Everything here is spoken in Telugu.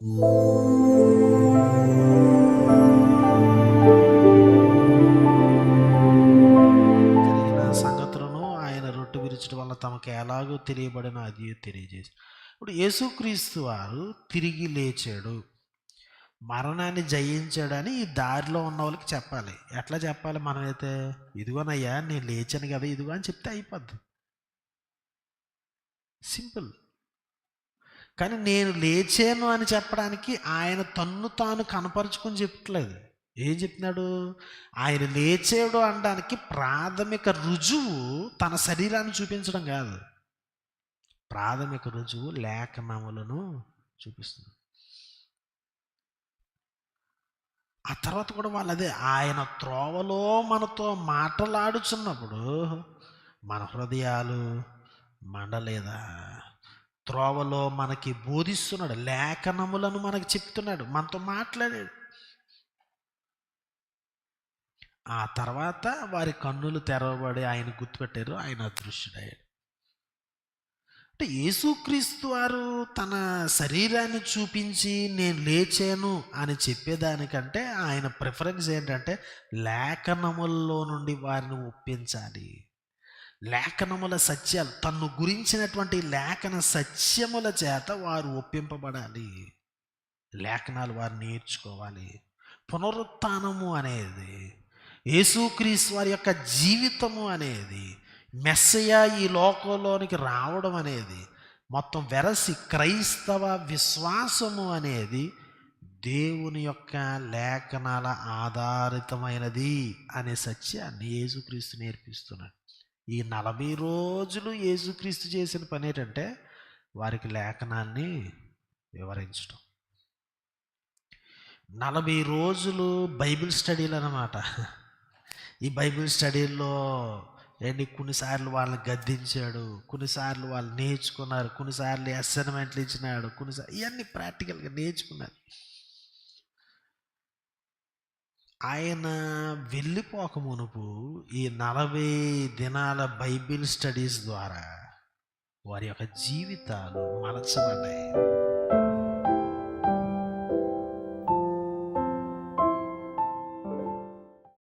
జరిగిన సంగతులను ఆయన రొట్టె విరుచడం వల్ల తమకు ఎలాగో తెలియబడిన అది తెలియజేసి, ఇప్పుడు యేసుక్రీస్తు వారు తిరిగి లేచాడు, మరణాన్ని జయించాడని ఈ దారిలో ఉన్న వాళ్ళకి చెప్పాలి. ఎట్లా చెప్పాలి? మనమైతే ఇదిగోనయ్యా నేను లేచాను కదా ఇదిగో అని చెప్తే అయిపోద్ది, సింపుల్. కానీ నేను లేచాను అని చెప్పడానికి ఆయన తన్ను తాను కనపరుచుకొని చెప్పట్లేదు. ఏం చెప్తున్నాడు? ఆయన లేచాడు అనడానికి ప్రాథమిక రుజువు తన శరీరాన్ని చూపించడం కాదు, ప్రాథమిక రుజువు లేఖనములను చూపిస్తుంది. ఆ తర్వాత కూడా వాళ్ళు అదే, ఆయన త్రోవలో మనతో మాటలాడుచున్నప్పుడు మన హృదయాలు మండలేదా? త్రోవలో మనకి బోధిస్తున్నాడు, లేఖనములను మనకి చెప్తున్నాడు, మనతో మాట్లాడాడు. ఆ తర్వాత వారి కన్నులు తెరవబడి ఆయన గుర్తుపెట్టారు, ఆయన అదృశ్యుడయ్యాడు. అంటే యేసుక్రీస్తు వారు తన శరీరాన్ని చూపించి నేను లేచాను అని చెప్పేదానికంటే ఆయన ప్రిఫరెన్స్ ఏంటంటే లేఖనముల్లో నుండి వారిని ఒప్పించాలి. లేఖనముల సత్యాలు, తన్ను గురించినటువంటి లేఖన సత్యముల చేత వారు ఒప్పింపబడాలి. లేఖనాలు వారు నేర్చుకోవాలి. పునరుత్థానము అనేది, యేసుక్రీస్తు వారి యొక్క జీవితము అనేది, మెస్సయ ఈ లోకంలోనికి రావడం అనేది, మొత్తం వెరసి క్రైస్తవ విశ్వాసము అనేది దేవుని యొక్క లేఖనాల ఆధారితమైనది అనే సత్యాన్ని యేసుక్రీస్తు నేర్పిస్తున్నాడు. ఈ 40 రోజులు యేసుక్రీస్తు చేసిన పని ఏంటంటే వారికి లేఖనాన్ని వివరించడం. 40 రోజులు బైబిల్ స్టడీలు అన్నమాట. ఈ బైబిల్ స్టడీల్లో కొన్నిసార్లు వాళ్ళని గద్దించాడు, కొన్నిసార్లు వాళ్ళు నేర్చుకున్నారు, కొన్నిసార్లు అసైన్మెంట్లు ఇచ్చినాడు, కొన్నిసార్లు ఇవన్నీ ప్రాక్టికల్గా నేర్చుకున్నారు. ఆయన వెళ్ళిపోక మునుపు ఈ 40 దినాల బైబిల్ స్టడీస్ ద్వారా వారి యొక్క జీవితాలు మలచబడ్డాయి.